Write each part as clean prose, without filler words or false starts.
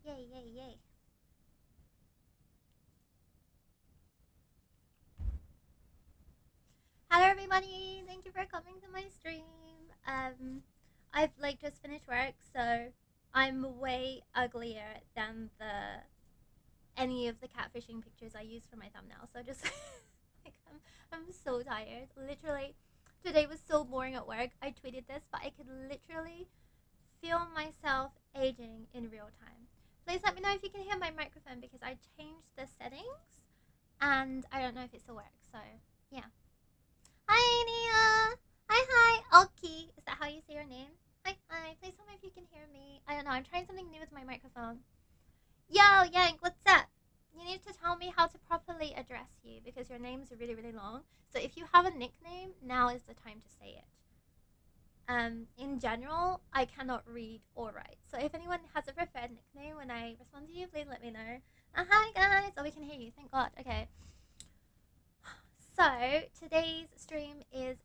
Yay, yay, yay. Hello everybody, thank you for coming to my stream. I've like just finished work, so I'm way uglier than the any of the catfishing pictures I use for my thumbnail. So just like I'm so tired. Literally, today was so boring at work. I tweeted this, but I could literally feel myself aging in real time. Please let me know if you can hear my microphone because I changed the settings and I don't know if it still works. So yeah. Hi, Nia. Hi. Oki. Is that how you say your name? Hi. Please tell me if you can hear me. I don't know. I'm trying something new with my microphone. Yo, Yank, what's up? You need to tell me how to properly address you because your name's really, really long. So if you have a nickname, now is the time to say it. In general, I cannot read or write. So if anyone has a preferred nickname when I respond to you, please let me know. Hi, guys. Oh, we can hear you. Thank God. Okay. So today's stream is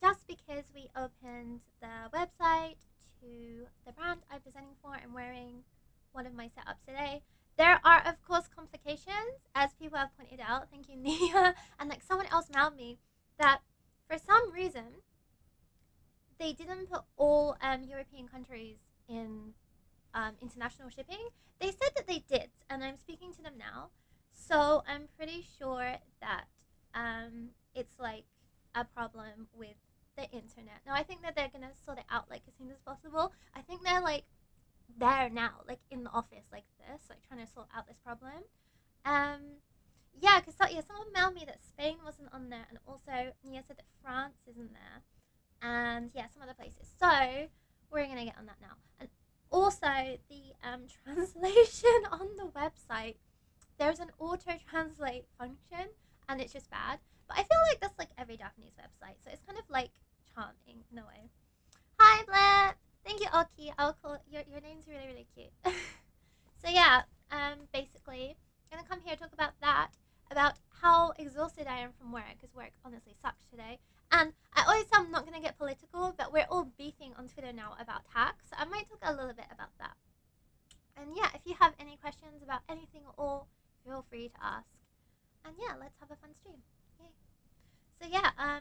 just because we opened the website to the brand I'm designing for. I'm wearing one of my setups today. There are, of course, complications, as people have pointed out. Thank you, Nia. And like someone else mailed me that for some reason they didn't put all European countries in international shipping. They said that they did, and I'm speaking to them now. So I'm pretty sure that it's like a problem with the internet. Now I think that they're gonna sort it out like as soon as possible. I think they're like there now, like in the office, like this, like trying to sort out this problem. Yeah, because someone mailed me that Spain wasn't on there, and also Nia said that France isn't there, and yeah, some other places. So we're gonna get on that now, and also the translation on the website. There's an auto translate function, and it's just bad. But I feel like that's like every Japanese website, so it's kind of like charming in a way. Hi, Blair. Thank you, Oki. I'll call your name's really really cute. So yeah, basically, I'm gonna come here talk about that, about how exhausted I am from work, because work honestly sucks today. And I always say I'm not gonna get political, but we're all beefing on Twitter now about tax, so I might talk a little bit about that. And yeah, if you have any questions about anything at all, feel free to ask. And yeah, let's have a fun stream. Yay. So yeah,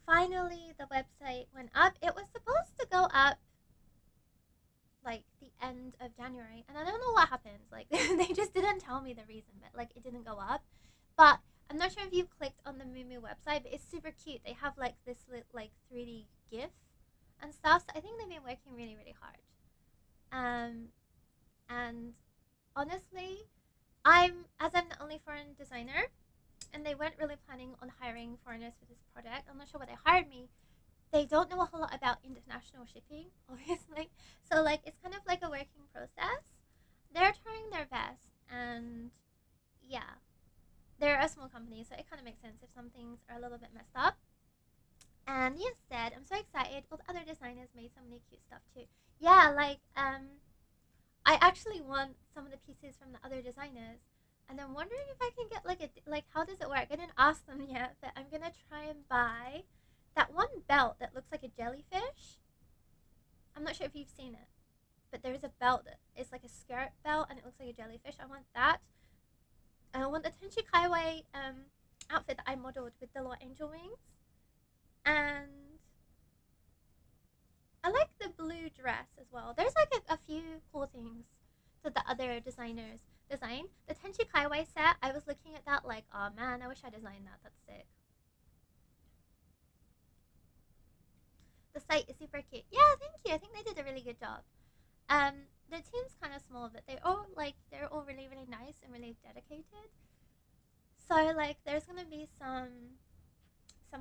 finally the website went up. It was supposed to go up like the end of January, and I don't know what happened. Like they just didn't tell me the reason, but like it didn't go up. But I'm not sure if you've clicked on the Moo website, but it's super cute. They have like this like 3D GIF and stuff. So I think they've been working really really hard. And honestly, I'm the only foreign designer, and they weren't really planning on hiring foreigners for this project. I'm not sure why they hired me. They don't know a whole lot about international shipping, obviously. So like it's kind of like a working process. They're trying their best, and yeah, they're a small company, so it kind of makes sense if some things are a little bit messed up. And yes, said I'm so excited. All the other designers made so many cute stuff too. Yeah, like I actually want some of the pieces from the other designers, and I'm wondering if I can get like how does it work? I didn't ask them yet, but I'm gonna try and buy that one belt that looks like a jellyfish. I'm not sure if you've seen it, but there's a belt that is like a skirt belt and it looks like a jellyfish. I want that. And I want the Tenchi Kaiway outfit that I modeled with the little angel wings. And I like the blue dress as well. There's like a few cool things that the other designers design. The Tenchi Kaiway set, I was looking at that like, oh man, I wish I designed that. That's sick. The site is super cute. Yeah, thank you. I think they did a really good job. The team's kind of small, but they're all really really nice and really dedicated. So like, there's gonna be some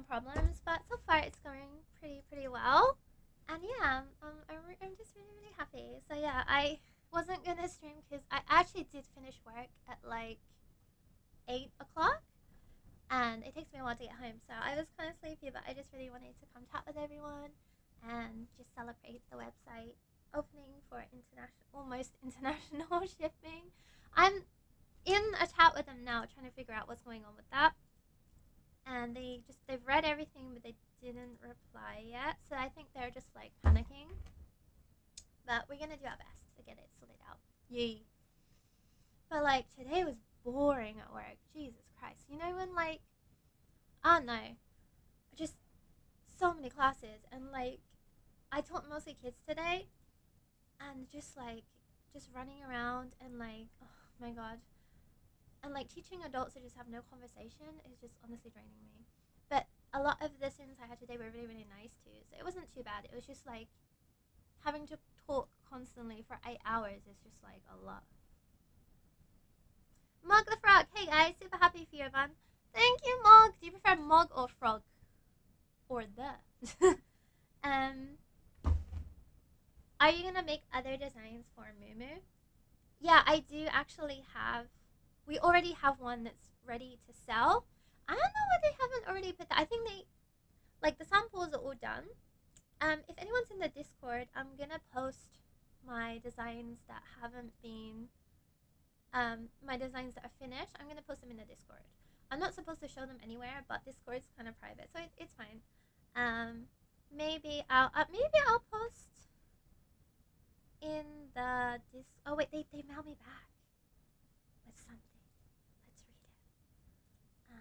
problems, but so far it's going pretty well. And yeah, I'm just really really happy. So yeah, I wasn't gonna stream because I actually did finish work at like 8 o'clock, and it takes me a while to get home. So I was kind of sleepy, but I just really wanted to come chat with everyone and just celebrate the website opening for almost international shipping. I'm in a chat with them now, trying to figure out what's going on with that. And they've read everything, but they didn't reply yet. So I think they're just like panicking. But we're gonna do our best. to get it sorted out. Yay. But like today was boring at work. Jesus Christ. You know when like I don't know, just so many classes and like I taught mostly kids today and just running around and like oh my god. And like teaching adults to just have no conversation is just honestly draining me. But a lot of the students I had today were really, really nice too. So it wasn't too bad. It was just like having to talk constantly for 8 hours is just like a lot. Mug the Frog. Hey guys, super happy for you, Van. Thank you, Mug. Do you prefer Mug or Frog? Or the? Are you gonna make other designs for Mumu? Yeah, I do actually have. We already have one that's ready to sell. I don't know why they haven't already put that. I think they, like the samples are all done. If anyone's in the Discord, I'm gonna post my designs that haven't been my designs that are finished. I'm gonna post them in the Discord. I'm not supposed to show them anywhere, but Discord's kind of private, so it's fine. Maybe I'll post in the oh wait, they mailed me back with something. Let's read it.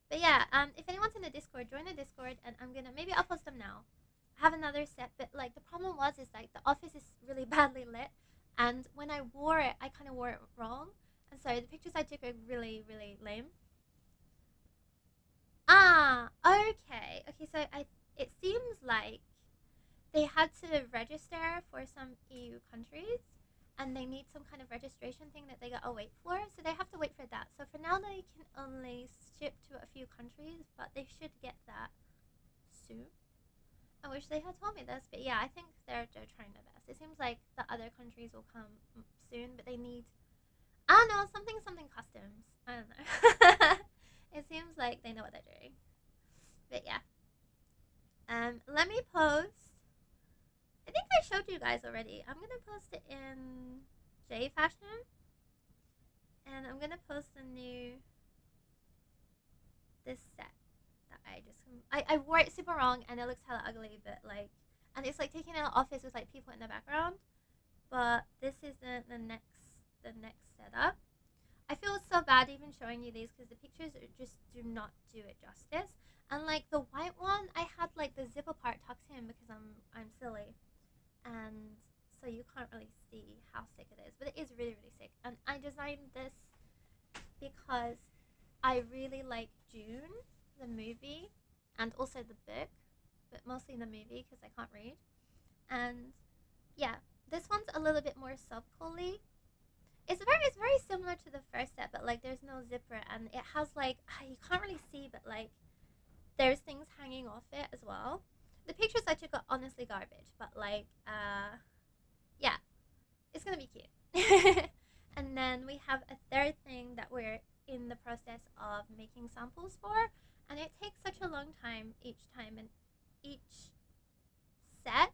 But yeah, if anyone's in the Discord, join the Discord, and maybe I'll post them now. I have another set, but like the problem is like the office is really badly lit, and when I wore it, I kind of wore it wrong, and so the pictures I took are really, really lame. Okay. So it seems like they had to register for some EU countries, and they need some kind of registration thing that they gotta wait for, so they have to wait for that. So for now, they can only ship to a few countries, but they should get that soon. I wish they had told me this, but yeah, I think they're trying their best. It seems like the other countries will come soon, but they need, I don't know, something customs. I don't know. It seems like they know what they're doing. But yeah. Let me post. I think I showed you guys already. I'm gonna post it in J Fashion, and I'm gonna post this set that I wore it super wrong, and it looks hella ugly, but like, and it's like taking an office with like people in the background, but this isn't the next setup. I feel so bad even showing you these because the pictures just do not do it justice. And like the white one, I had like the zipper part tucked in because I'm silly, and so you can't really see how sick it is, but it is really, really sick. And I designed this because I really like June, the movie, and also the book, but mostly the movie because I can't read. And yeah, this one's a little bit more subcool-y. It's very similar to the first set, but like there's no zipper, and it has like you can't really see, but like there's things hanging off it as well. The pictures I took are honestly garbage, but like yeah, it's gonna be cute. And then we have a third thing that we're in the process of making samples for, and it takes such a long time each time, and each set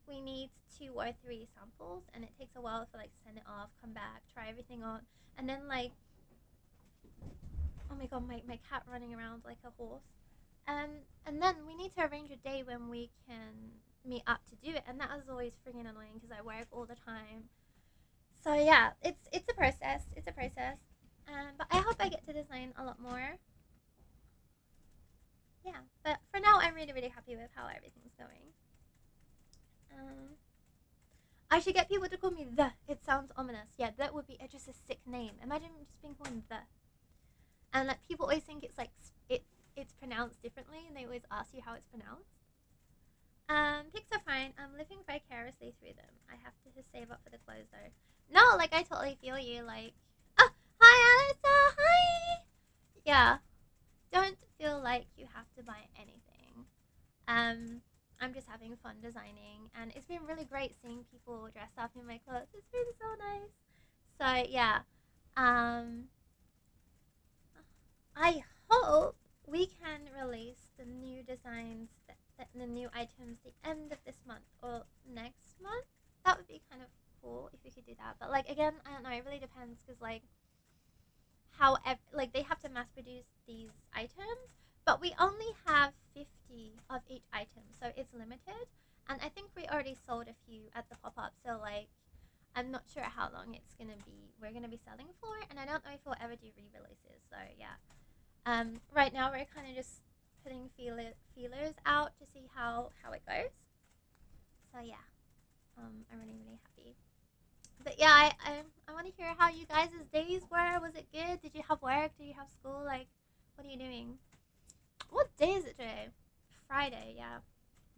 we need 2 or 3 samples, and it takes a while to like send it off, come back, try everything on, and then like oh my god, my cat running around like a horse. And then we need to arrange a day when we can meet up to do it, and that is always freaking annoying because I work all the time. So yeah, it's a process. But I hope I get to design a lot more. Yeah, but for now, I'm really, really happy with how everything's going. I should get people to call me the. It sounds ominous. Yeah, that would be just a sick name. Imagine just being called the. And like people always think it's like it's pronounced differently, and they always ask you how it's pronounced. Pics are fine. I'm living vicariously through them. I have to save up for the clothes though. No, like I totally feel you. Like, oh, hi Alyssa, hi. Yeah, don't feel like you have to buy anything. I'm just having fun designing, and it's been really great seeing people dressed up in my clothes. It's been so nice. So yeah, I hope we can release the new designs, the new items, the end of this month or next month. That would be kind of cool if we could do that. But like again, I don't know. It really depends because like like they have to mass produce these items, but we only have 50 of each item, so it's limited. And I think we already sold a few at the pop up, so like I'm not sure how long it's gonna be. We're gonna be selling for, and I don't know if we'll ever do re-releases. So yeah. Right now we're kind of just putting feelers out to see how it goes. So yeah. I'm really happy. But yeah, I want to hear how you guys' days were. Was it good? Did you have work? Did you have school? Like, what are you doing? What day is it today? Friday. Yeah.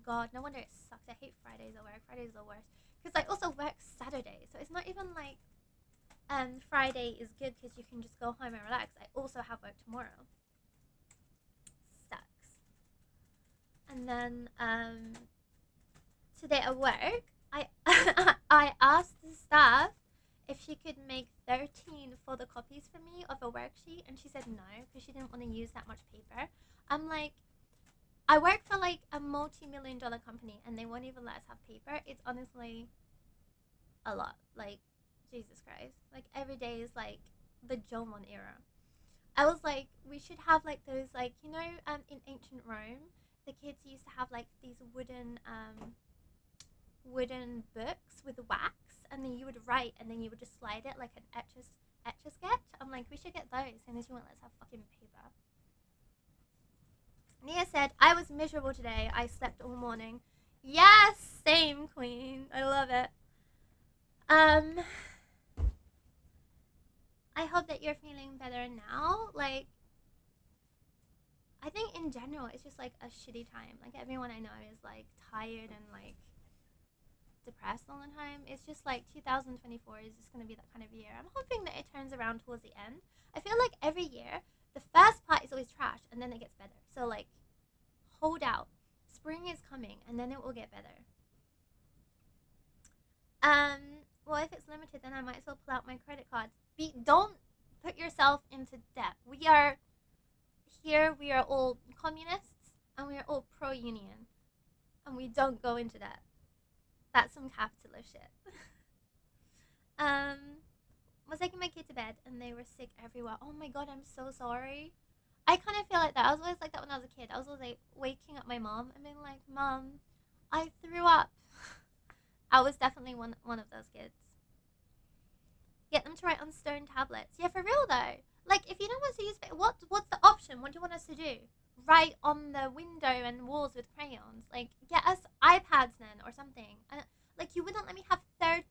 God, no wonder it sucks. I hate Fridays at work. Fridays are the worst. Because I also work Saturday, so it's not even like Friday is good because you can just go home and relax. I also have work tomorrow. Sucks. And then today at work, I I asked the staff if she could make 13 photocopies for me of a worksheet, and she said no because she didn't want to use that much paper. I'm like, I work for like a multi-million-dollar company, and they won't even let us have paper. It's honestly a lot. Like, Jesus Christ. Like, every day is like the Jomon era. I was like, we should have like those, like, in ancient Rome, the kids used to have like these wooden books with wax, and then you would write, and then you would just slide it like an etch a sketch. I'm like, we should get those, and then she won't let us have fucking paper. Nia said, I was miserable today. I slept all morning. Yes, same, queen. I love it. I hope that you're feeling better now. Like, I think in general, it's just like a shitty time. Like, everyone I know is like tired and like depressed all the time. It's just like 2024 is just going to be that kind of year. I'm hoping that it turns around towards the end. I feel like every year, the first part is always trash and then it gets better. So, like, hold out. Spring is coming and then it will get better. Well, if it's limited, then I might as well pull out my credit cards. Don't put yourself into debt. We are here, we are all communists and we are all pro union. And we don't go into debt. That's some capitalist shit. Was taking my kid to bed and they were sick everywhere. Oh my god, I'm so sorry. I kind of feel like that. I was always like that when I was a kid. I was always like waking up my mom and being like, Mom, I threw up. I was definitely one of those kids. Get them to write on stone tablets. Yeah, for real though. Like, if you don't want to use what's the option? What do you want us to do? Write on the window and walls with crayons. Like, get us iPads then or something. And like, you wouldn't let me have 13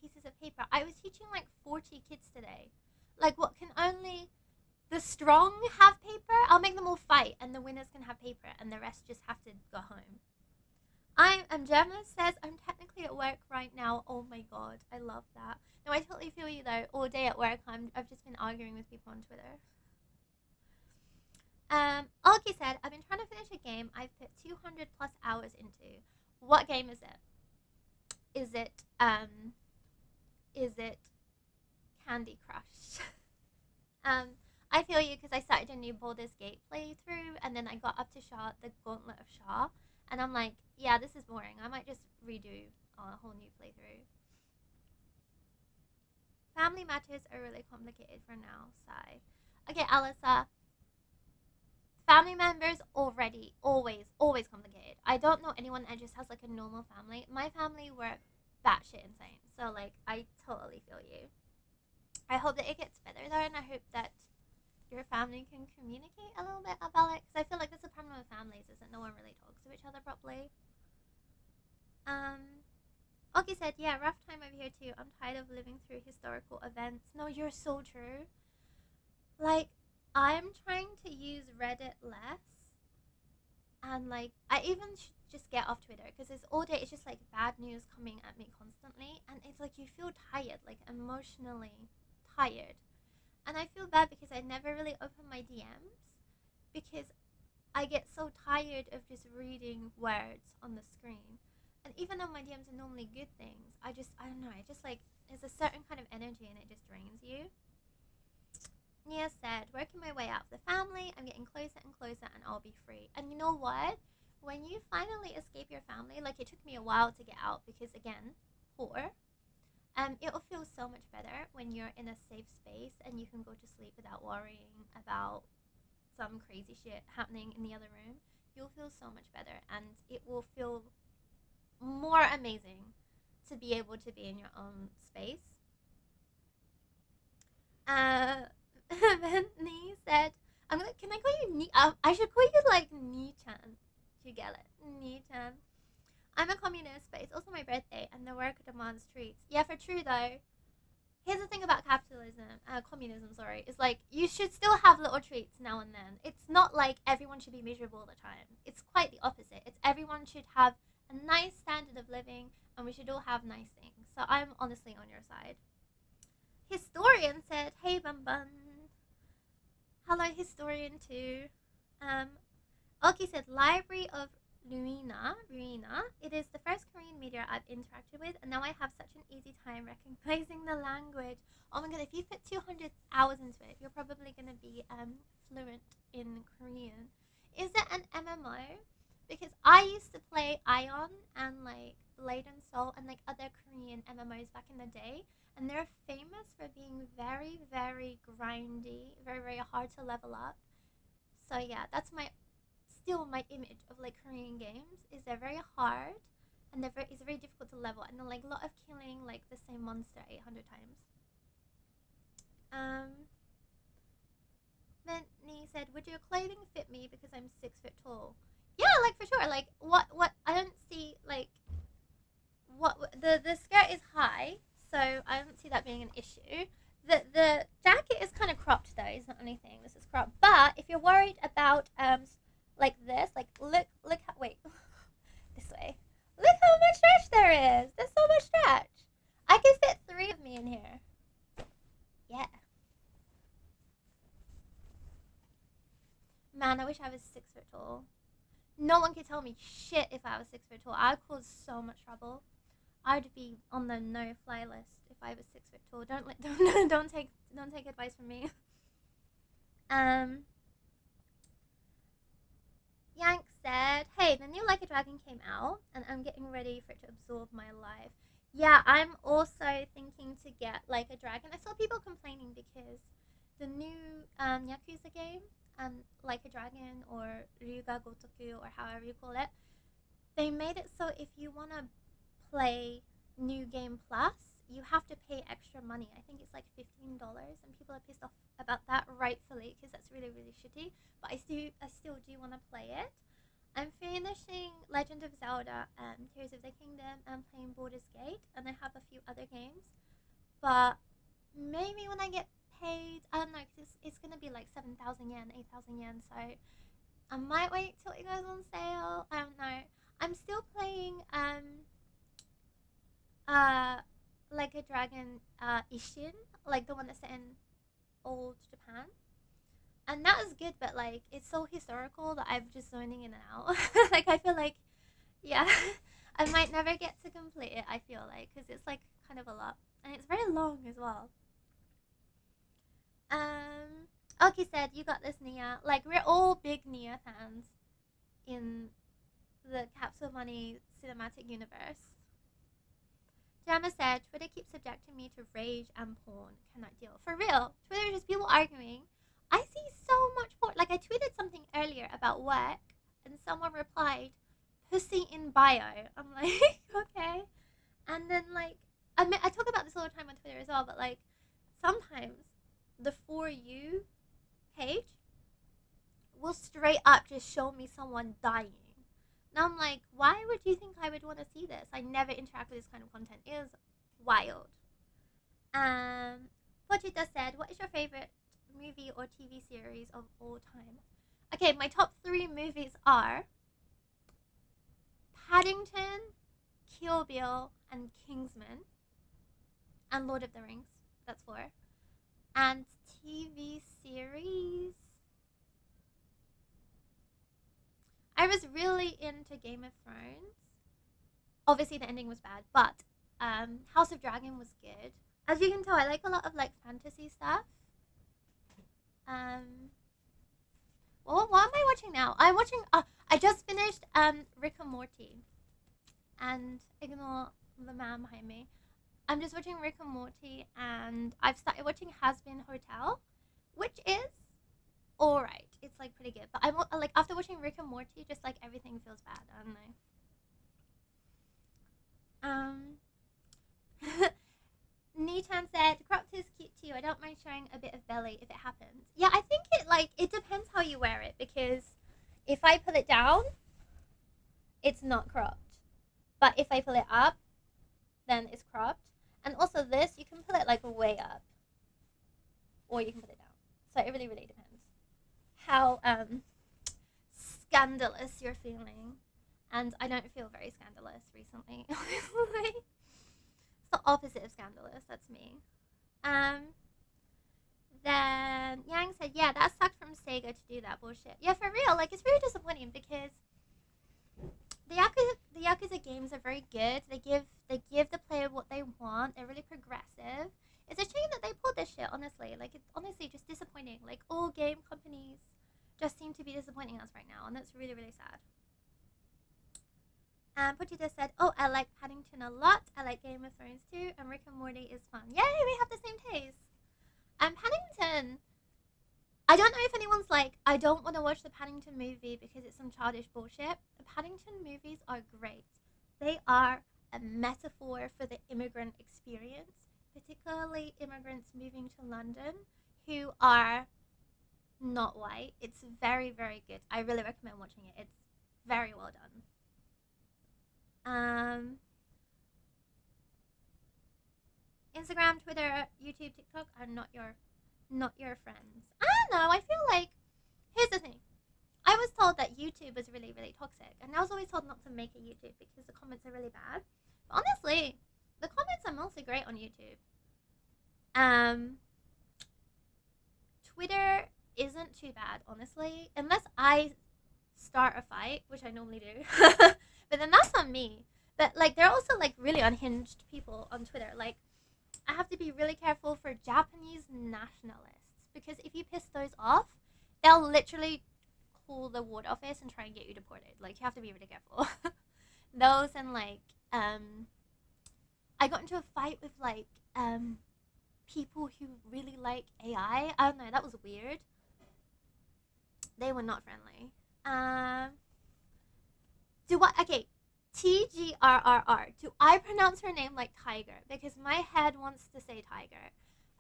pieces of paper. I was teaching like 40 kids today. Like, what can only the strong have paper? I'll make them all fight, and the winners can have paper, and the rest just have to go home. Gemma says, I'm technically at work right now. Oh my god, I love that. No, I totally feel you though. All day at work, I've just been arguing with people on Twitter. Alki said, I've been trying to finish a game I've put 200 plus hours into. What game is it? Is it Candy Crush? I feel you because I started a new Baldur's Gate playthrough, and then I got up to the Gauntlet of Shah, and I'm like, yeah, this is boring. I might just redo a whole new playthrough. Family matters are really complicated for now, sigh. Okay, Alyssa. Family members always complicated. I don't know anyone that just has like a normal family. My family were batshit insane. So like, I totally feel you. I hope that it gets better though, and I hope that your family can communicate a little bit about it. Because I feel like that's the problem with families, is that no one really talks to each other properly. Oki said, yeah, rough time over here too. I'm tired of living through historical events. No, you're so true. Like, I'm trying to use Reddit less. And, like, I even just get off Twitter. Because it's all day, it's just, like, bad news coming at me constantly. And it's like you feel tired, like, emotionally tired. And I feel bad because I never really open my DMs. Because I get so tired of just reading words on the screen. And even though my DMs are normally good things, I don't know, there's a certain kind of energy and it just drains you. Nia said, working my way out of the family, I'm getting closer and closer and I'll be free. And you know what? When you finally escape your family, like, it took me a while to get out because, again, poor. It will feel so much better when you're in a safe space and you can go to sleep without worrying about some crazy shit happening in the other room. You'll feel so much better, and it will feel more amazing to be able to be in your own space. Uh, Benny said, can I call you Ni? I should call you like Ni-chan. Do you get it? Ni-chan. I'm a communist, but it's also my birthday, and the work demands treats. Yeah, for true though. Here's the thing about communism, sorry, is like you should still have little treats now and then. It's not like everyone should be miserable all the time. It's quite the opposite. It's everyone should have a nice standard of living, and we should all have nice things. So I'm honestly on your side. Historian said, "Hey, Bun Bun." Hello, historian too. Oki said, "Library of Ruina. It is the first Korean media I've interacted with, and now I have such an easy time recognizing the language. Oh my god, if you put 200 hours into it, you're probably going to be fluent in Korean. Is it an MMO? Because I used to play Ion and like Blade and Soul and like other Korean MMOs back in the day, and they're famous for being very, very grindy, very, very hard to level up. So yeah, that's still my image of like Korean games is they're very hard and it's very difficult to level, and then like a lot of killing like the same monster 800 times. Mentney said, "Would your clothing fit me because I'm 6 foot tall?" Yeah, like for sure. Like what I don't see like what the skirt is high, so I don't see that being an issue. The jacket is kind of cropped though. It's not anything. This is cropped. But if you're worried about like this, like look how wait this way. Look how much stretch there is. There's so much stretch. I can fit 3 of me in here. Yeah. Man, I wish I was 6 foot tall. No one could tell me shit if I was 6 foot tall. I'd cause so much trouble. I'd be on the no-fly list if I was 6 foot tall. Don't take advice from me. Yank said, "Hey, the new Like a Dragon came out, and I'm getting ready for it to absorb my life." Yeah, I'm also thinking to get Like a Dragon. I saw people complaining because the new Yakuza game, Like a Dragon or Ryuga Gotoku or however you call it, they made it so if you want to play New Game Plus, you have to pay extra money. I think it's like $15, and people are pissed off about that, rightfully, because that's really, really shitty. But I still do want to play it. I'm finishing Legend of Zelda and Tears of the Kingdom and playing Baldur's Gate, and I have a few other games. But maybe when I get paid, I don't know, because it's going to be like 7,000 yen, 8,000 yen, so I might wait till it goes on sale. I don't know. I'm still playing Like a Dragon Ishin, like the one that's set in old Japan. And that is good, but like it's so historical that I'm just zoning in and out. Like I feel like, yeah, I might never get to complete it. I feel like because it's like kind of a lot, and it's very long as well. Oki said, "You got this, Nia." Like we're all big Nia fans in the Capsule Money cinematic universe. Gemma said, "Twitter keeps subjecting me to rage and porn. Cannot deal." For real, Twitter is just people arguing. I see so much porn. Like I tweeted something earlier about work, and someone replied, "Pussy in bio." I'm like, okay. And then like, I talk about this all the time on Twitter as well, but like, sometimes the For You page will straight up just show me someone dying. Now I'm like, why would you think I would want to see this? I never interact with this kind of content. It is wild. Pochita said, "What is your favorite movie or TV series of all time?" Okay, my top 3 movies are Paddington, Kill Bill, and Kingsman, and Lord of the Rings. That's 4. And TV series, I was really into Game of Thrones. Obviously, the ending was bad, but House of Dragon was good. As you can tell, I like a lot of like fantasy stuff. Well, what am I watching now? I'm watching. I just finished Rick and Morty, and ignore the man behind me. I'm just watching Rick and Morty, and I've started watching Has Been Hotel, which is alright. It's like pretty good, but I'm like after watching Rick and Morty, just like everything feels bad. I don't know. Um, Nitan said, cropped is cute too. I don't mind showing a bit of belly if it happens. Yeah, I think it depends how you wear it, because if I pull it down, it's not cropped. But if I pull it up, then it's cropped. And also this, you can pull it like way up, or you can put it down. So it really, really depends how scandalous you're feeling. And I don't feel very scandalous recently. It's the opposite of scandalous. That's me. Then Yang said, "Yeah, that sucked from Sega to do that bullshit." Yeah, for real. Like, it's very disappointing because the Yakuza games are very good. They give the player what they want. They're really progressive. It's a shame that they pulled this shit. Honestly, like, it's honestly just disappointing. Like, all game companies just seem to be disappointing us right now, and that's really, really sad. Potita said, "Oh, I like Paddington a lot. I like Game of Thrones too, and Rick and Morty is fun." Yay, we have the same taste. Paddington. I don't know if anyone's like, I don't want to watch the Paddington movie because it's some childish bullshit. The Paddington movies are great. They are a metaphor for the immigrant experience, particularly immigrants moving to London who are not white. It's very, very good. I really recommend watching it. It's very well done. Instagram, Twitter, YouTube, TikTok are not your friends. I don't know. I feel like, here's the thing. I was told that YouTube was really, really toxic, and I was always told not to make a YouTube because the comments are really bad. But honestly, the comments are mostly great on YouTube. Twitter isn't too bad, honestly, unless I start a fight, which I normally do. But then that's on me. But like, there are also like really unhinged people on Twitter. Like, I have to be really careful for Japanese nationalists, because if you piss those off, they'll literally call the ward office and try and get you deported. Like, you have to be really careful. Those, and like, I got into a fight with like people who really like AI. I don't know, that was weird. They were not friendly. Okay, TGRRR. Do I pronounce her name like Tiger? Because my head wants to say Tiger.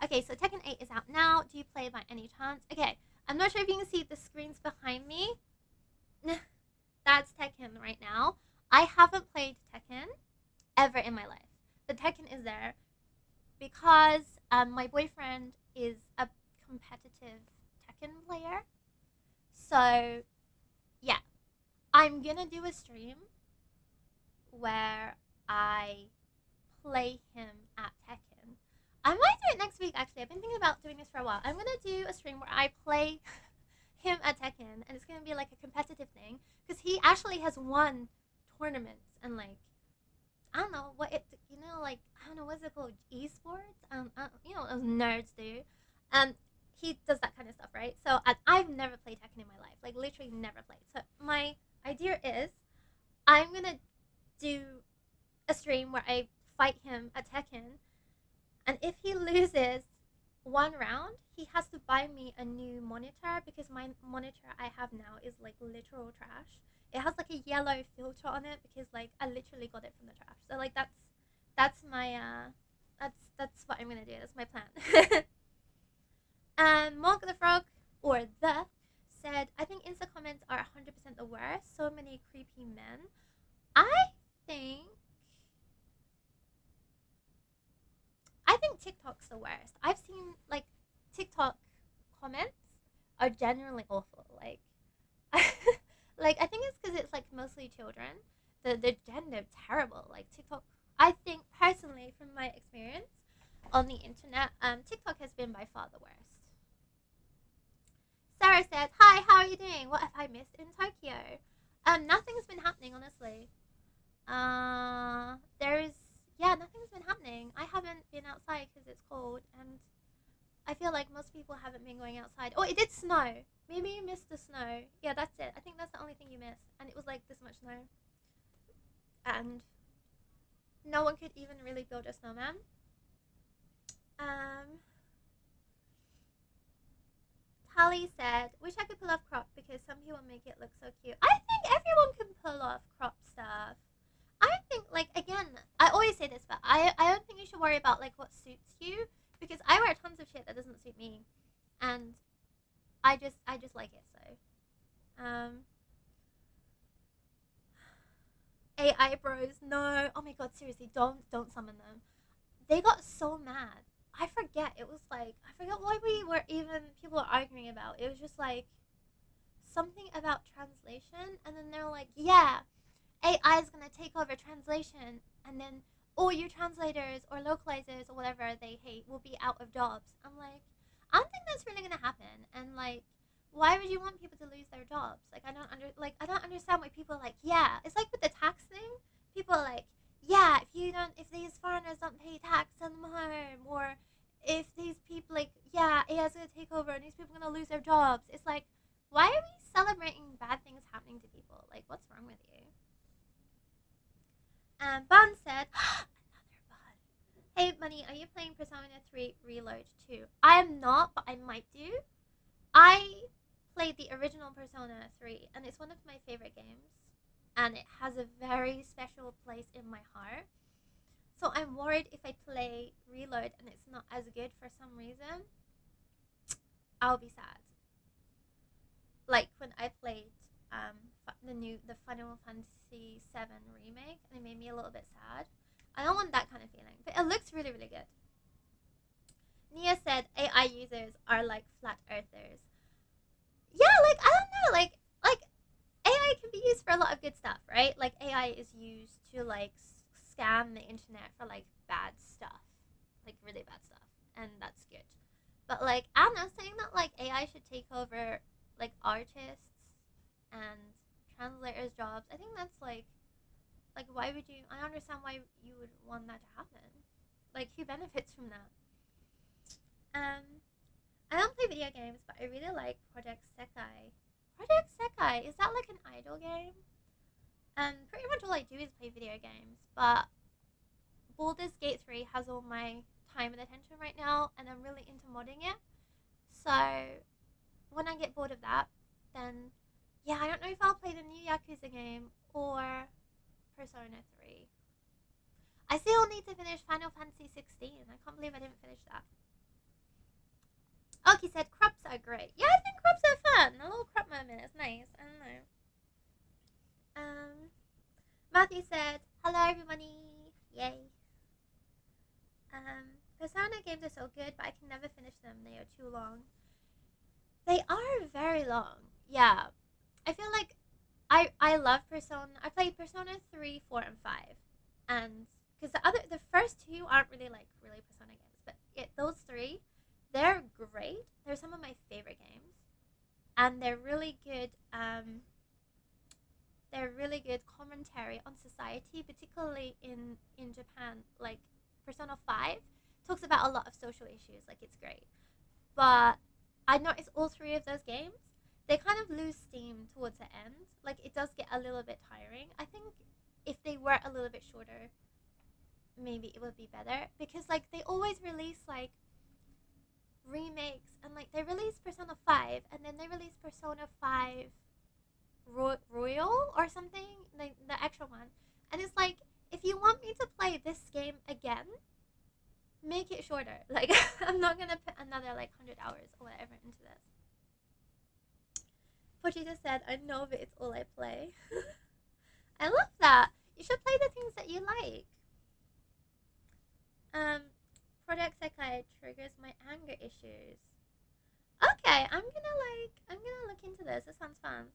Okay, so Tekken 8 is out now. Do you play by any chance? Okay, I'm not sure if you can see the screens behind me. That's Tekken right now. I haven't played Tekken ever in my life. The Tekken is there because my boyfriend is a competitive Tekken player. So, yeah. I'm gonna do a stream where I play him at Tekken. I might do it next week, actually. I've been thinking about doing this for a while. I'm gonna do a stream where I play him at Tekken, and it's gonna be like a competitive thing, because he actually has won tournaments and like, I don't know what it, like, I don't know, what's it called, esports? Those nerds do. He does that kind of stuff, right? So I've never played Tekken in my life, like literally never played. So my idea is, I'm gonna do a stream where I fight him at Tekken, and if he loses one round, he has to buy me a new monitor, because my monitor I have now is like literal trash. It has like a yellow filter on it because like I literally got it from the trash. So like that's my that's what I'm gonna do. That's my plan. Monk the Frog, or the, said, "I think Insta comments are 100% the worst. So many creepy men." think I think TikTok's the worst. I've seen like TikTok comments are genuinely awful. Like, like I think it's because it's like mostly children. The gender terrible. Like TikTok, I think personally from my experience on the internet, TikTok has been by far the worst. Sarah says, "Hi, how are you doing? What have I missed in Tokyo?" Nothing's been happening, honestly. Nothing's been happening. I haven't been outside because it's cold, and I feel like most people haven't been going outside. Oh, it did snow. Maybe you missed the snow. Yeah, that's it. I think that's the only thing you missed, and it was like this much snow, and no one could even really build a snowman. Tally said, "Wish I could pull off crop because some people make it look so cute." I think everyone can pull off crop stuff. think, like, again, I always say this, but I don't think you should worry about like what suits you, because I wear tons of shit that doesn't suit me, and I just like it. So, AI bros, no. Oh my god, seriously, don't summon them. They got so mad. I forget. It was like, I forget what we were even people were arguing about. It was just like something about translation, and then they're like, yeah, AI is gonna take over translation, and then all your translators or localizers or whatever they hate will be out of jobs. I'm like, I don't think that's really gonna happen. And like, why would you want people to lose their jobs? Like, I don't understand why people are like, yeah. It's like with the tax thing. People are like, yeah, if these foreigners don't pay tax, send them home, or if these people like, yeah, AI's gonna take over and these people are gonna lose their jobs. It's like, why are we celebrating bad things happening to people? Like, what's wrong with you? And Bun said, another Bun. Hey, Money, are you playing Persona 3 Reload too? I am not, but I might do. I played the original Persona 3, and it's one of my favorite games, and it has a very special place in my heart. So I'm worried if I play Reload and it's not as good for some reason, I'll be sad. Like when I played the Final Fantasy 7 remake, and it made me a little bit sad. I don't want that kind of feeling, but it looks really, really good. Nia said AI users are like flat earthers. Yeah, like I don't know, like AI can be used for a lot of good stuff, right? Like AI is used to like scam the internet for like bad stuff, like really bad stuff, and that's good. But like I'm not saying that like AI should take over like artists and translators' jobs. I think that's like why would you? I don't understand why you would want that to happen. Like who benefits from that? Um, I don't play video games, but I really like Project Sekai. Project Sekai, is that like an idol game? And pretty much all I do is play video games, but Baldur's Gate 3 has all my time and attention right now, and I'm really into modding it. So when I get bored of that, then yeah, I don't know if I'll play the new Yakuza game or Persona 3. I still need to finish Final Fantasy 16. I can't believe I didn't finish that. Oki said crops are great. Yeah, I think crops are fun. A little crop moment is nice. I don't know. Matthew said, hello everybody. Yay. Persona games are so good, but I can never finish them. They are too long. They are very long. Yeah. I feel like I love Persona. I played Persona 3, 4, and 5. And because the first two aren't really like really Persona games, but those three, they're great. They're some of my favorite games, and they're really good. They're really good commentary on society, particularly in Japan. Like Persona 5 talks about a lot of social issues. Like it's great, but I noticed all three of those games, they kind of lose steam towards the end. Like it does get a little bit tiring. I think if they were a little bit shorter, maybe it would be better, because like they always release like remakes, and like they released Persona 5 and then they released Persona 5 Royal or something, like the extra one. And it's like, if you want me to play this game again, make it shorter. Like I'm not gonna put another like 100 hours or whatever into this. Pochi just said, I know, but it's all I play. I love that. You should play the things that you like. Project Sekai triggers my anger issues. Okay, I'm gonna look into this. This sounds fun.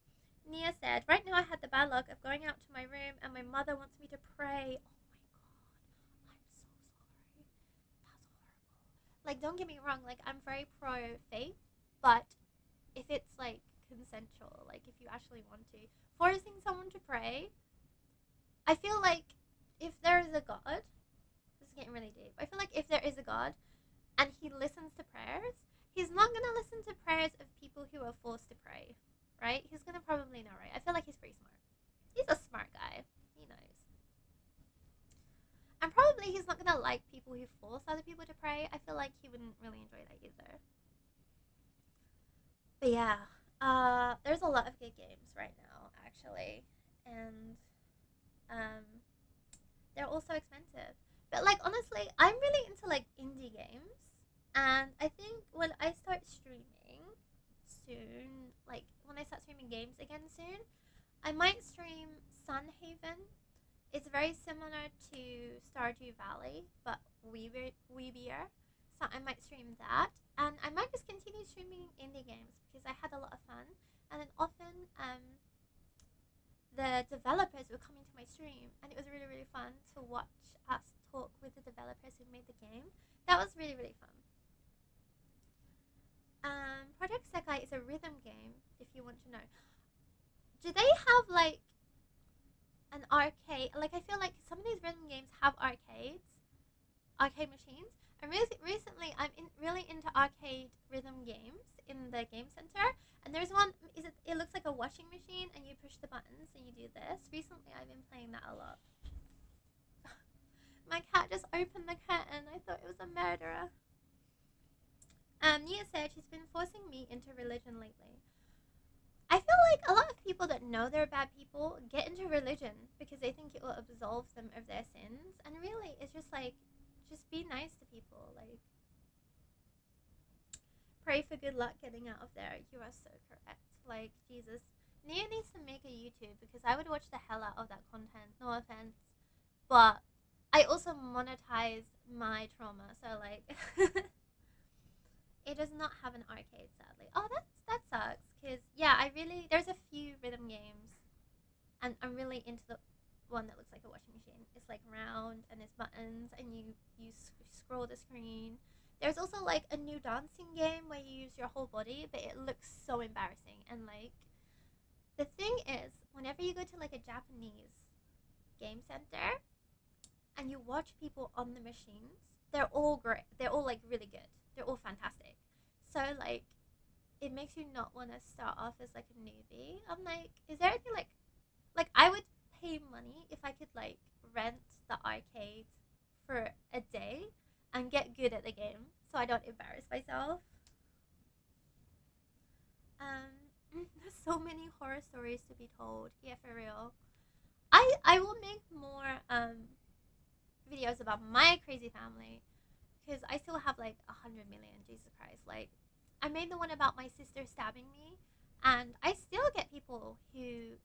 Nia said, right now I had the bad luck of going out to my room and my mother wants me to pray. Oh my god, I'm so sorry. That's horrible. Like, don't get me wrong, like, I'm very pro faith, but if it's like consensual, like if you actually want to, forcing someone to pray, I feel like if there is a God, this is getting really deep. I feel like if there is a God and he listens to prayers, he's not going to listen to prayers of people who are forced to pray, right? He's going to probably know, right? I feel like he's pretty smart. He's a smart guy. He knows. And probably he's not going to like people who force other people to pray. I feel like he wouldn't really enjoy that either. But yeah, there's a lot of good games right now, actually. And they're also expensive. But like honestly, I'm really into like indie games, and I think when I start streaming soon, like when I start streaming games again soon, I might stream Sunhaven. It's very similar to Stardew Valley, but weebier. So I might stream that, and I might just continue streaming indie games because I had a lot of fun. And then often, the developers were coming to my stream, and it was really really fun to watch us talk with the developers who made the game. That was really really fun. Project Sekai is a rhythm game. If you want to know, do they have like an arcade? Like I feel like some of these rhythm games have arcade machines. And recently, really into arcade rhythm games in the game center. And there's one. It looks like a washing machine, and you push the buttons and you do this. Recently, I've been playing that a lot. My cat just opened the curtain. I thought it was a murderer. Nia said she's been forcing me into religion lately. I feel like a lot of people that know they're bad people get into religion because they think it will absolve them of their sins. And really, it's just like, just be nice to people. Like, pray for good luck getting out of there. You are so correct. Like, Jesus. Nia needs to make a YouTube because I would watch the hell out of that content. No offense. But I also monetize my trauma. So, like, it does not have an arcade, sadly. Oh, that sucks. Because, yeah, there's a few rhythm games. And I'm really into the one that looks like a washing machine. It's like round and there's buttons and you scroll the screen. There's also like a new dancing game where you use your whole body, but it looks so embarrassing. And like the thing is, whenever you go to like a Japanese game center and you watch people on the machines, they're all great. They're all like really good. They're all fantastic. So like it makes you not want to start off as like a newbie. I'm like, is there anything like I would pay money if I could like rent the arcade for a day and get good at the game so I don't embarrass myself. There's so many horror stories to be told. Yeah, for real. I will make more videos about my crazy family because I still have like 100 million. Jesus Christ! Like I made the one about my sister stabbing me, and I still get people who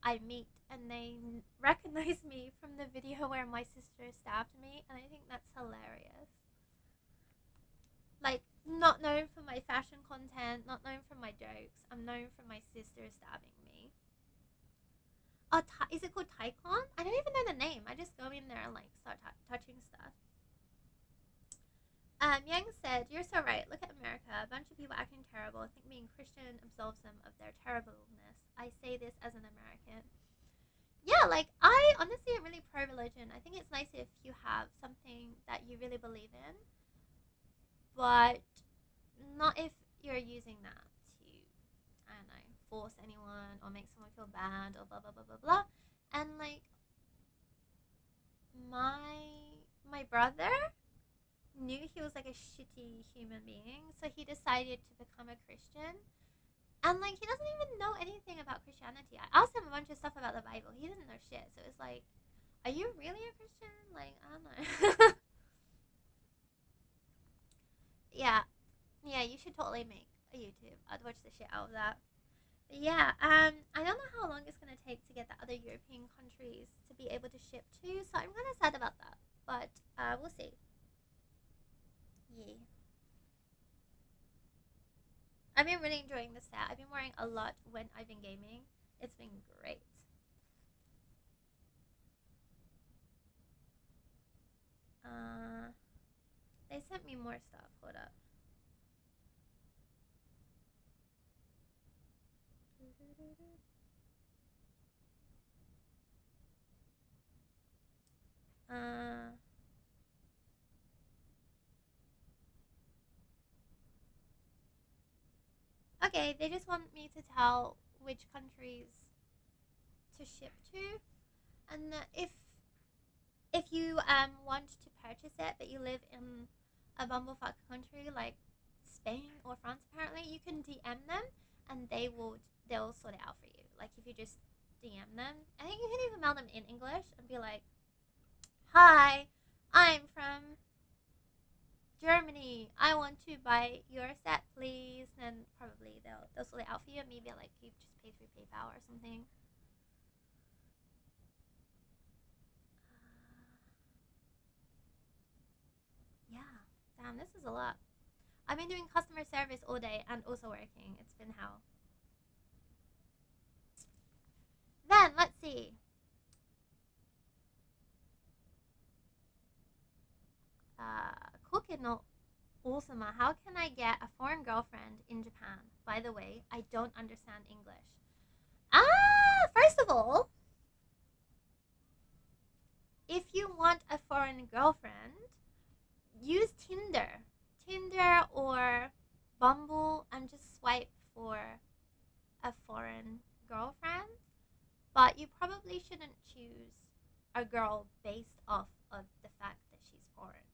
I meet and they recognize me from the video where my sister stabbed me, and I think that's hilarious. Like, not known for my fashion content, not known for my jokes. I'm known for my sister stabbing me. Oh, is it called Taikon? I don't even know the name. I just go in there and like start touching stuff. Yang said, "You're so right. Look at America. A bunch of people acting terrible. I think being Christian absolves them of their terribleness. I say this as an American." Yeah, like I honestly am really pro religion. I think it's nice if you have something that you really believe in, but not if you're using that to, I don't know, force anyone or make someone feel bad or blah blah blah blah blah. And like my brother knew he was like a shitty human being, so he decided to become a Christian. And like he doesn't even know anything about Christianity. I asked him a bunch of stuff about the Bible. He didn't know shit. So it's like, are you really a Christian? Like, I don't know. Yeah. Yeah, you should totally make a YouTube. I'd watch the shit out of that. But yeah, I don't know how long it's gonna take to get the other European countries to be able to ship to, so I'm kinda sad about that. But we'll see. Yeah. I've been really enjoying the set. I've been wearing a lot when I've been gaming. It's been great. Uh, they sent me more stuff. Hold up. Uh, okay, they just want me to tell which countries to ship to, and if you want to purchase it, but you live in a bumblefuck country like Spain or France, apparently you can DM them, and they'll sort it out for you. Like if you just DM them, I think you can even mail them in English and be like, Hi, I'm from Germany. I want to buy your set, please. And probably they'll sort it out for you. Maybe like you just pay through PayPal or something. Yeah, damn, this is a lot. I've been doing customer service all day and also working. It's been hell. Then let's see. Koke no Osama, how can I get a foreign girlfriend in Japan? By the way, I don't understand English. First of all, if you want a foreign girlfriend, use Tinder. Tinder or Bumble and just swipe for a foreign girlfriend. But you probably shouldn't choose a girl based off of the fact that she's foreign.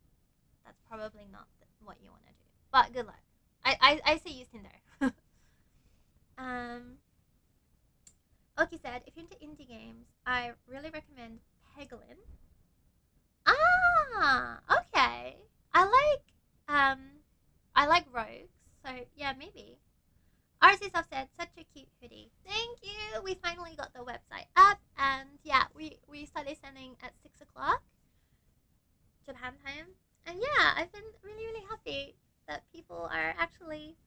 That's probably not what you want to do. But good luck. I say use Tinder. um, Oki said, if you're into indie games, I really recommend Peglin. Okay. I like rogues, so yeah, maybe. RC Stuff said, such a cute hoodie. Thank you. We finally got the website up, and yeah, we started sending at 6 o'clock Japan time, and yeah, I've been really happy that people are actually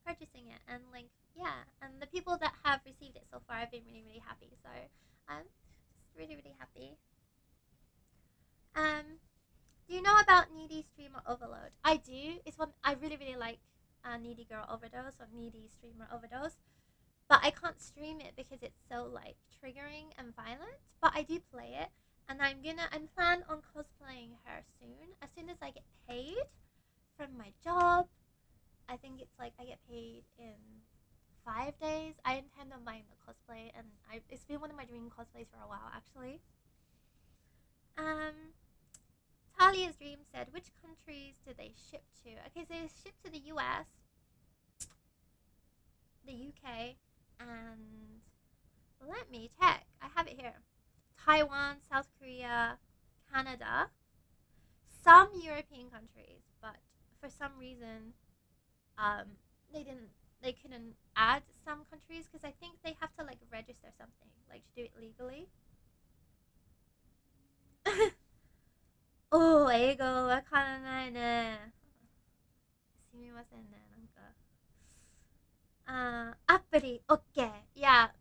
purchasing it, and like yeah, and the people that have received it so far, I've been really happy. So I'm just really happy. Um, do you know about Needy Streamer Overload? I do. It's one I really like. Needy Girl Overdose or Needy Streamer Overdose, but I can't stream it because it's so like triggering and violent. But I do play it, and I'm plan on cosplaying her soon as I get paid from my job. I think it's like I get paid in 5 days. I intend on buying the cosplay, and it's been one of my dream cosplays for a while actually. Um, Talia's dream said, which countries do they ship to? Okay, so they ship to the US, the UK, and let me check. I have it here. Taiwan, South Korea, Canada, some European countries, but for some reason, they couldn't add some countries because I think they have to like register something, like to do it legally. おー、英語わからないね。すみませんね、なんか。アプリ、OK。いや、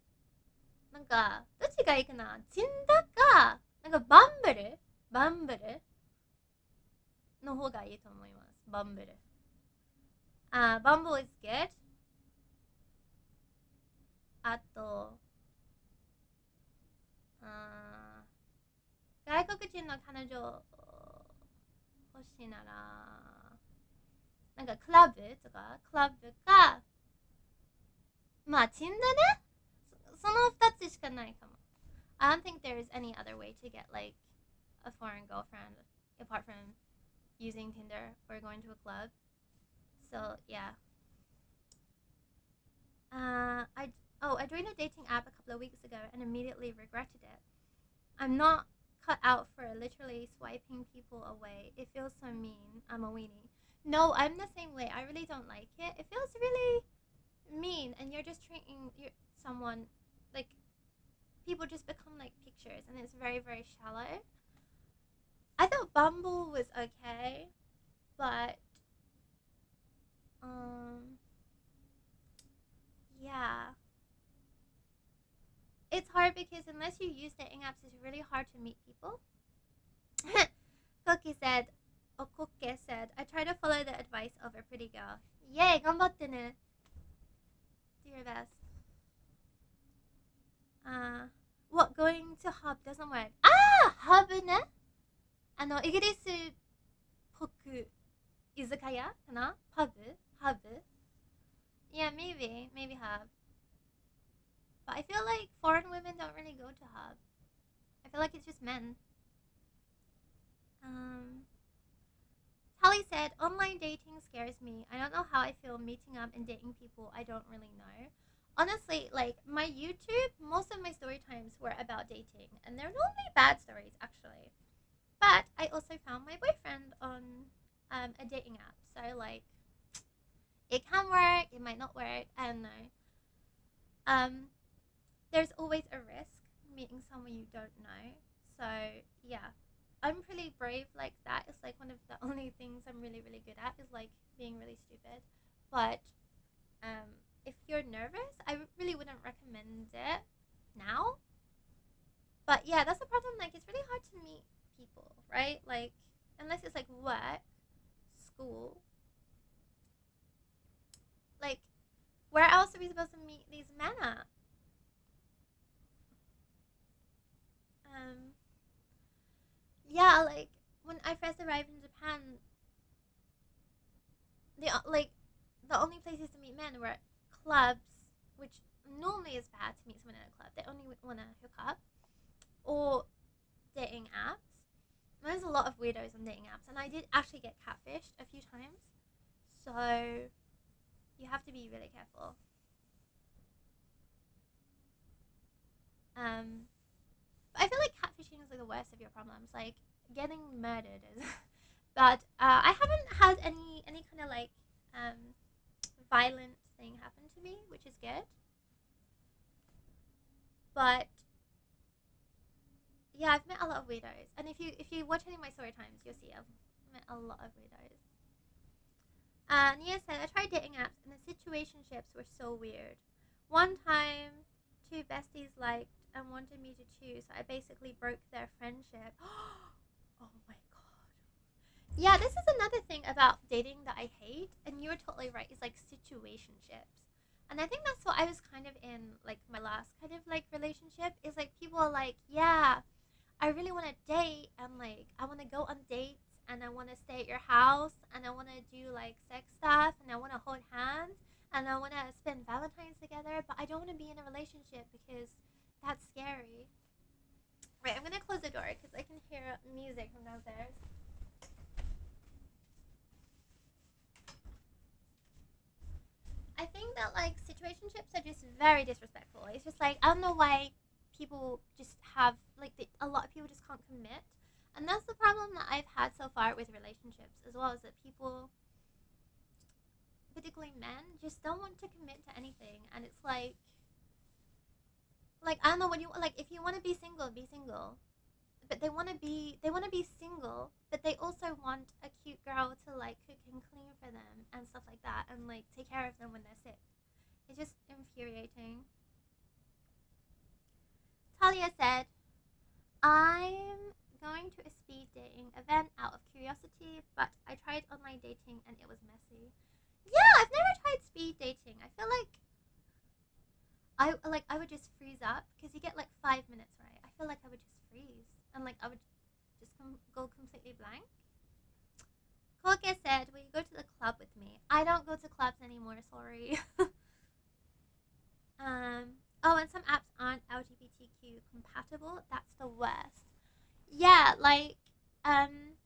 なんか、どっちがいいかな、チンダか、なんかバンブルの方がいいと思います。バンブル。バンブル is good。あと、外国人の彼女欲しいなら、なんかクラブとか、クラブか、まあ、チンダね。その2つしかないかも。I don't think there is any other way to get like a foreign girlfriend apart from using Tinder or going to a club. So yeah. I joined a dating app a couple of weeks ago and immediately regretted it. I'm not cut out for literally swiping people away. It feels so mean. I'm a weenie. No, I'm the same way. I really don't like it. It feels really mean, and you're just treating someone like people just become like pictures, and it's very shallow. I thought Bumble was okay, but yeah, it's hard because unless you use dating apps, it's really hard to meet people. Cookie said, Okoke said, I try to follow the advice of a pretty girl. Yay, 頑張ってね. Do your best. What going to hub doesn't work? Hub ね。イギリスっぽく居酒屋かな？パブ？ハブ？ Yeah, maybe hub. But I feel like foreign women don't really go to hub. I feel like it's just men. Tali said, online dating scares me. I don't know how I feel meeting up and dating people I don't really know. Honestly, like my YouTube, most of my story times were about dating, and they're normally bad stories actually. But I also found my boyfriend on a dating app. So like it can work, it might not work. I don't know. Um, there's always a risk meeting someone you don't know. So yeah, I'm pretty brave like that. It's like one of the only things I'm really really good at is like being really stupid. But if you're nervous, I really wouldn't recommend it now. But yeah, that's the problem. Like it's really hard to meet people, right? Like unless it's like work, school, like where else are we supposed to meet these men at? Um, yeah, like when I first arrived in Japan, like the only places to meet men were clubs, which normally is bad to meet someone in a club. They only want to hook up, or dating apps. There's a lot of weirdos on dating apps, and I did actually get catfished a few times. So you have to be really careful. Um, but I feel like catfishing is like the worst of your problems. Like getting murdered is, but I haven't had any kind of like violent thing happen to me, which is good. But yeah, I've met a lot of weirdos, and if you watch any of my story times, you'll see I've met a lot of weirdos. Nia said, I tried dating apps and the situationships were so weird. One time, two besties liked and wanted me to choose, so I basically broke their friendship. Oh my god. Yeah, this is another thing about dating that I hate, and you were totally right. It's like situationships. And I think that's what I was kind of in, like, my last kind of like relationship. Is like people are like, yeah, I really want to date and like I want to go on dates and I want to stay at your house and I want to do like sex stuff and I want to hold hands and I want to spend Valentine's together, but I don't want to be in a relationship because that's scary. Right, I'm gonna close the door because I can hear music from downstairs. I think that like situationships are just very disrespectful. It's just like I don't know why people just have like a lot of people just can't commit, and that's the problem that I've had so far with relationships as well. Is that people, particularly men, just don't want to commit to anything, and it's like I don't know when you like if you want to be single, but they want to be single, but they also want a cute girl to like cook and clean for them and stuff like that, and like take care of them when they're sick. It's just infuriating. Talia said, I'm going to a speed dating event out of curiosity, but I tried online dating and it was messy. Yeah, I've never tried speed dating. I feel like I would just freeze up because you get like 5 minutes, right? I feel like I would just freeze and like I would just go completely blank. Koke said, "Will you go to the club with me?" I don't go to clubs anymore. Sorry. Oh, and some apps aren't LGBTQ compatible. That's the worst. Yeah, like um,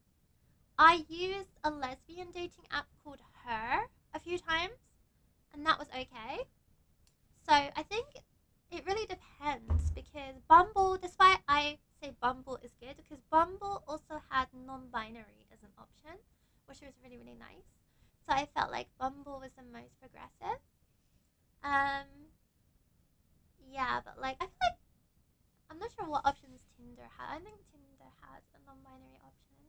I used a lesbian dating app called Her a few times, and that was okay. So I think it really depends because Bumble, despite I say Bumble is good, because Bumble also had non-binary as an option, which was really really nice. So I felt like Bumble was the most progressive. Um, yeah, but like I feel like I'm not sure what options Tinder had. I think Tinder had a non-binary option.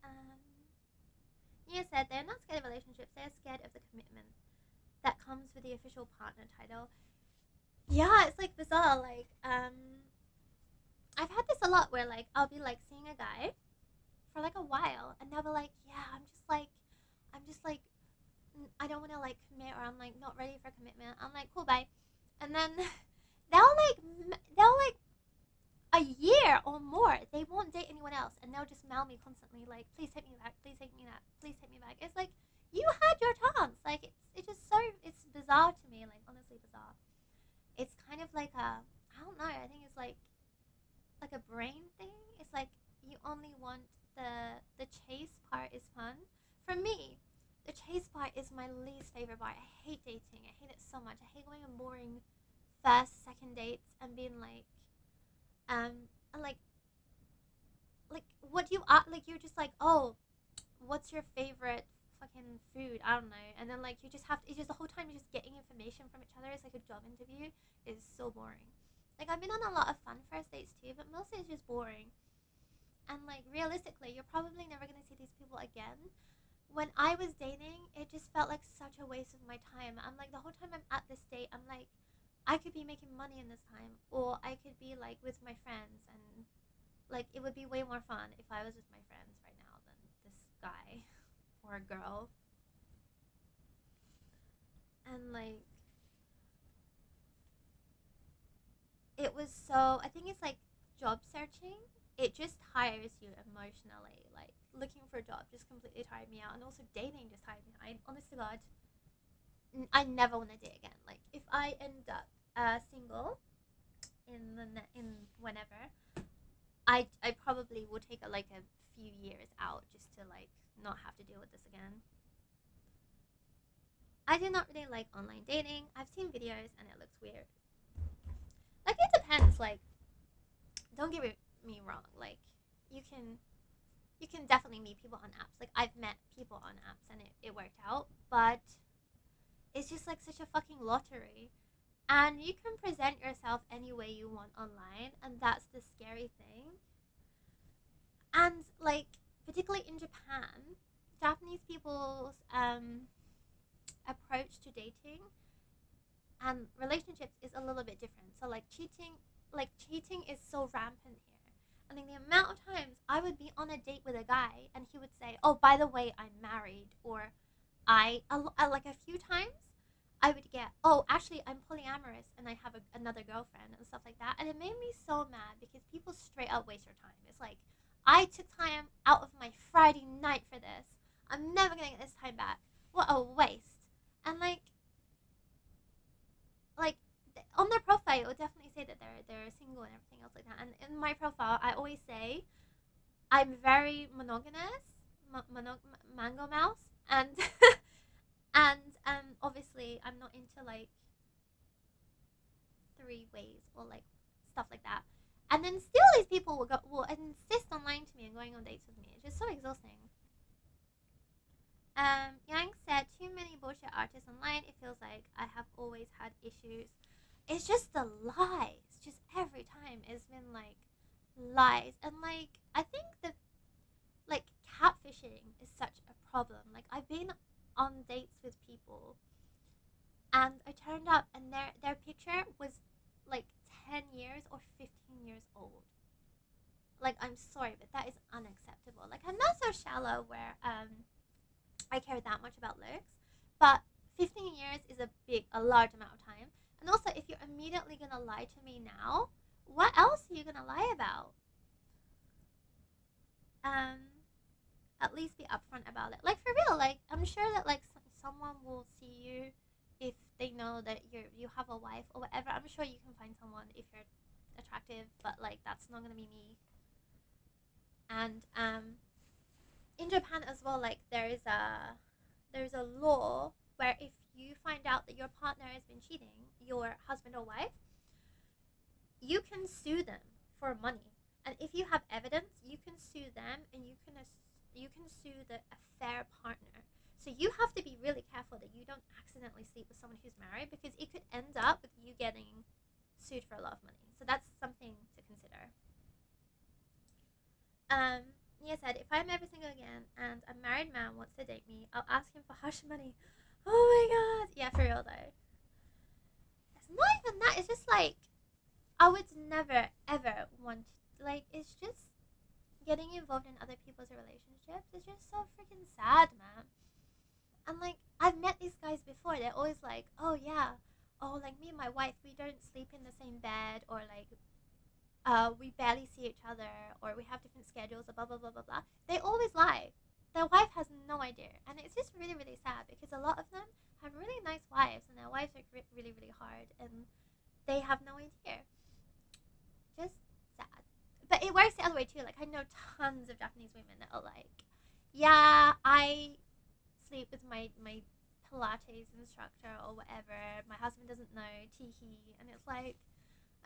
Um, you said they're not scared of relationships; they're scared of the commitment that comes with the official partner title. Yeah, it's like bizarre. Like, I've had this a lot where like I'll be like seeing a guy for like a while, and they'll be like, "Yeah, I'm just like, I don't want to like commit, or I'm like not ready for commitment." I'm like, "Cool, bye," and then they'll like a year or more, they won't date anyone else, and they'll just mail me constantly like, "Please take me back, please take me back, please take me back." It's like you had your chance. Like it's just so it's bizarre to me. Like honestly bizarre. It's kind of like a I don't know. I think it's like a brain thing. It's like you only want the chase part is fun. For me, the chase part is my least favorite part. I hate dating. I hate it so much. I hate going on boring first, second dates and being like, and like like what do you like you're just like, oh, what's your favorite fucking food? I don't know. And then like you just have to, it's just the whole time you're just getting information from each other. It's like a job interview. It's so boring. Like I've been on a lot of fun first dates too, but mostly it's just boring. And like realistically, you're probably never gonna see these people again. When I was dating, it just felt like such a waste of my time. I'm like the whole time I'm at this date, I'm like, I could be making money in this time, or I could be like with my friends, and like it would be way more fun if I was with my friends right now than this guy or a girl. And like it was so, I think it's like job searching. It just tires you emotionally. Like looking for a job just completely tired me out, and also dating just tired me out. I honest to God, I never want to date again. Like if I end up single in in whenever, I probably will take like a few years out just to like not have to deal with this again. I do not really like online dating. I've seen videos and it looks weird. Like it depends. Like don't get me wrong. Like you can you can definitely meet people on apps. Like I've met people on apps and it worked out, but it's just like such a fucking lottery. And you can present yourself any way you want online, and that's the scary thing. And like particularly in Japan, Japanese people's approach to dating and relationships is a little bit different. So like cheating is so rampant here. I think the amount of times I would be on a date with a guy and he would say, "Oh, by the way, I'm married," or like a few times I would get, "Oh, actually, I'm polyamorous and I have another girlfriend," and stuff like that. And it made me so mad because people straight up waste your time. It's like I took time out of my Friday night for this. I'm never gonna get this time back. What a waste. And like on their profile it would definitely say that they're single and everything else like that, and in my profile I always say I'm very monogamous, mango mouse, and and obviously I'm not into like three ways or like stuff like that. And then still these people will insist on lying to me and going on dates with me. It's just so exhausting. Yang said, too many bullshit artists online. It feels like I have always had issues. It's just the lies. Just every time it's been like lies. And like, I think that like catfishing is such a problem. Like, I've been on dates with people and I turned up and their picture was like 10 years or 15 years old. Like, I'm sorry, but that is unacceptable. Like, I'm not so shallow where I care that much about looks, but 15 years is a large amount of time. And also, if you're immediately gonna lie to me now, what else are you gonna lie about? Um, at least be upfront about it. Like for real, like I'm sure that like someone will see you if they know that you have a wife or whatever. I'm sure you can find someone if you're attractive, but like that's not gonna be me. And in Japan as well, like there's a law where if you find out that your partner has been cheating, your husband or wife, you can sue them for money. And if you have evidence, you can sue them, and you can sue the affair partner. So you have to be really careful that you don't accidentally sleep with someone who's married, because it could end up with you getting sued for a lot of money. So that's something to consider. Nia said, if I'm ever single again and a married man wants to date me, I'll ask him for hush money. Oh my god. Yeah, for real though. It's not even that. It's just like I would never ever want like it's just getting involved in other people's relationships. It's just so freaking sad, man. And like I've met these guys before. They're always like, oh yeah, oh like me and my wife, we don't sleep in the same bed, or like we barely see each other, or we have different schedules, blah blah blah blah blah. They always lie. Their wife has no idea, and it's just really really sad because a lot of them have really nice wives, and their wives work really really hard, and they have no idea. Just sad. But it works the other way too. Like I know tons of Japanese women that are like, yeah, I sleep with my Pilates instructor or whatever. My husband doesn't know, teehee, and it's like,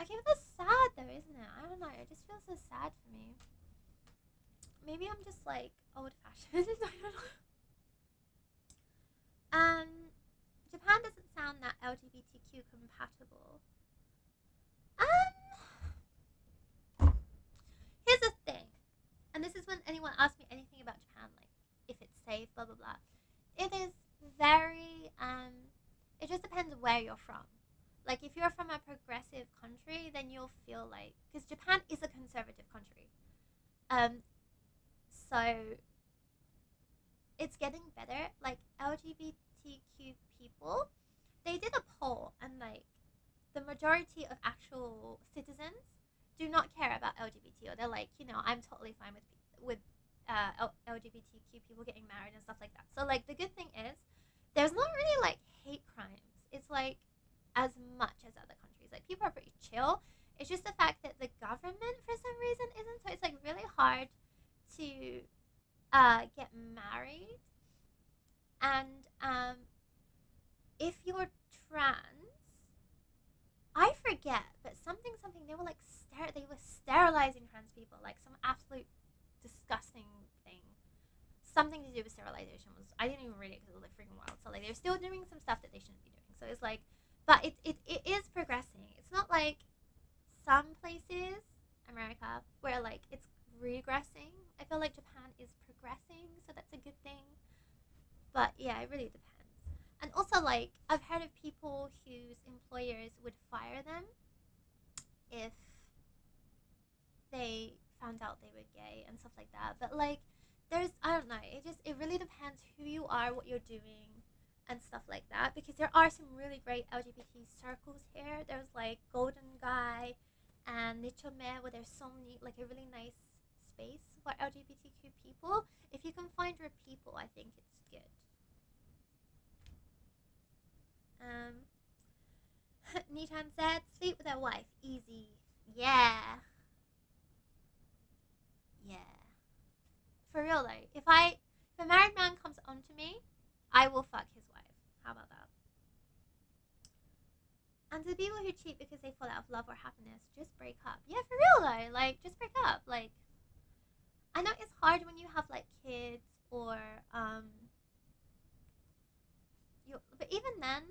okay, but that's sad though, isn't it? I don't know. It just feels so sad for me. maybe I'm just like old fashioned. I don't know. Um, Japan doesn't sound that LGBTQ compatible. Here's the thing, and this is when anyone asks me anything about Japan, like if it's safe, blah blah blah. It is very It just depends where you're from. Like if you're from a progressive country, then you'll feel like, because Japan is a conservative country, um, so it's getting better. Like LGBTQ people, they did a poll, and like the majority of actual citizens do not care about LGBT, or they're like, I'm totally fine with LGBTQ people getting married and stuff like that. So like the good thing is, there's not really like hate crimes. It's like as much as other countries. Like people are pretty chill. It's just the fact that the government for some reason isn't. So it's like really hard to get married, and if you're trans, I forget, but something they were like they were sterilizing trans people, like some absolute disgusting thing. Something to do with sterilization was, I didn't even read it because it was like freaking wild. So like they're still doing some stuff that they shouldn't be doing. So it's like, but it is progressing. It's not like some places, America, where like it's regressing. I feel like Japan is progressing, so that's a good thing. But yeah, it really depends. And also, like, I've heard of people whose employers would fire them if they found out they were gay and stuff like that. But like, I don't know. It really depends who you are, what you're doing, and stuff like that. Because there are some really great LGBT circles here. There's like Golden Guy and Nichome, where there's so many, like, a really nice space for LGBTQ people. If you can find your people, I think it's good. Nichan said, sleep with a wife, easy. Yeah. Yeah. For real though, if a married man comes onto me, I will fuck his wife. How about that? And to the people who cheat because they fall out of love or happiness, just break up. Yeah, for real though. Like, just break up. Like, I know it's hard when you have like kids or but even then,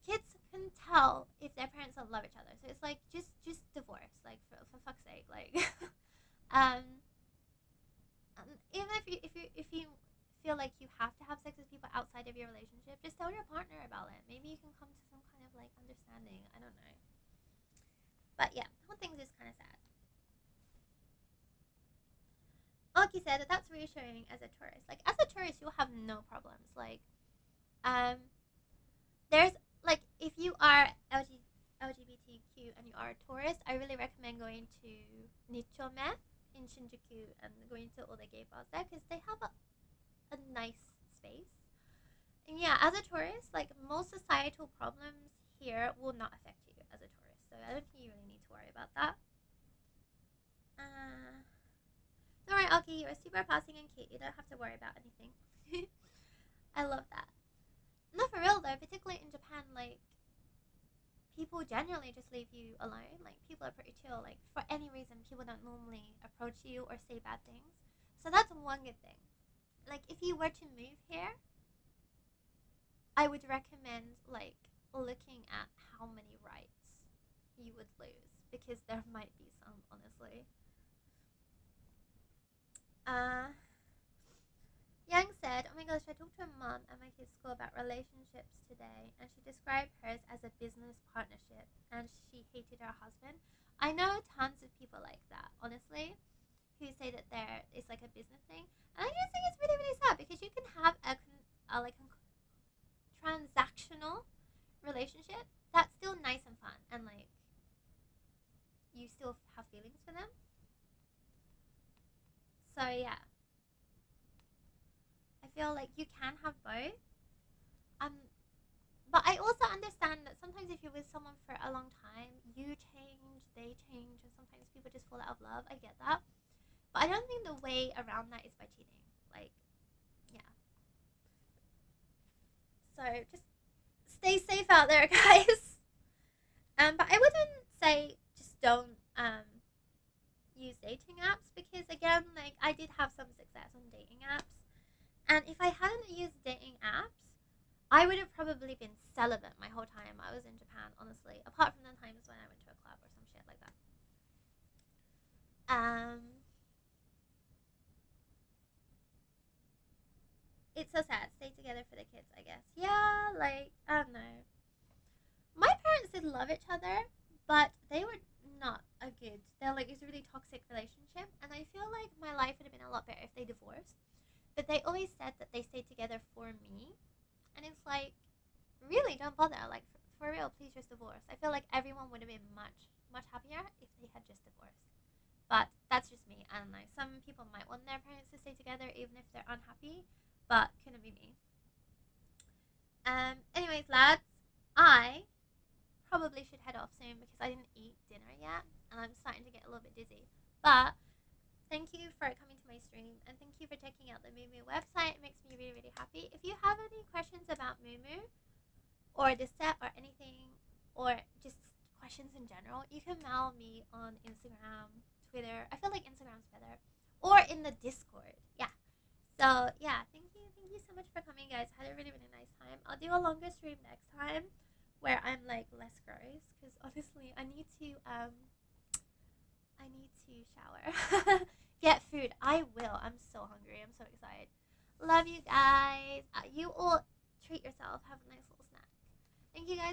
kids can tell if their parents don't love each other. So it's like just divorce, like for fuck's sake, like um even if you feel like you have to have sex with people outside of your relationship, just tell your partner about it. Maybe you can come to some kind of like understanding. I don't know. But yeah, the whole thing's just kind of sad. Aki said that that's reassuring as a tourist. Like as a tourist, you'll have no problems. Like, there's like if you are LGBTQ and you are a tourist, I really recommend going to Nichome in Shinjuku and going to all the gay bars there because they have a nice space. And yeah, as a tourist, like most societal problems here will not affect you as a tourist. So I don't think you really need to worry about that. Don't worry, Aki, you're super passing and cute. You don't have to worry about anything. I love that. No, for real though, particularly in Japan, like people generally just leave you alone. Like people are pretty chill. Like for any reason, people don't normally approach you or say bad things. So that's one good thing. Like if you were to move here, I would recommend like looking at how many rights you would lose because there might be some, honestly. Yang said, "Oh my gosh, I talked to a mom at my kid's school about relationships today, and she described hers as a business partnership, and she hated her husband." I know tons of people like that, honestly, who say that it's like a business thing, and I just think it's really really sad because you can have a like a transactional relationship that's still nice and fun, and like you still have feelings for them. So yeah, I feel like you can have both. Um, but I also understand that sometimes if you're with someone for a long time, you change, they change, and sometimes people just fall out of love. I get that, but I don't think the way around that is by cheating. Like, yeah. So just stay safe out there, guys. But I wouldn't say just don't use dating apps because again, like I did have some success on dating apps, and if I hadn't used dating apps, I would have probably been celibate my whole time I was in Japan, honestly. Apart from the times when I went to a club or some shit like that. It's so sad. Stay together for the kids, I guess. Yeah, like I don't know. My parents did love each other, but they were not a good. They're like it's a really toxic relationship, and I feel like my life would have been a lot better if they divorced. But they always said that they stayed together for me, and it's like, really, don't bother. Like for real, please just divorce. I feel like everyone would have been much happier if they had just divorced. But that's just me. I don't know. Some people might want their parents to stay together even if they're unhappy, but couldn't be me. Anyways, lads, I probably should head off soon because I didn't eat dinner yet and I'm starting to get a little bit dizzy. But thank you for coming to my stream and thank you for checking out the Moo website. It makes me really, really happy. If you have any questions about Moo or the set or anything or just questions in general, you can mail me on Instagram, Twitter. I feel like Instagram's better. Or in the Discord. Yeah. So yeah, thank you. Thank you so much for coming, guys. Had a really, really nice time. I'll do a longer stream next time where I'm like less gross because honestly I need to shower. Get food. I will. I'm so hungry. I'm so excited. Love you guys. You all treat yourself. Have a nice little snack. Thank you guys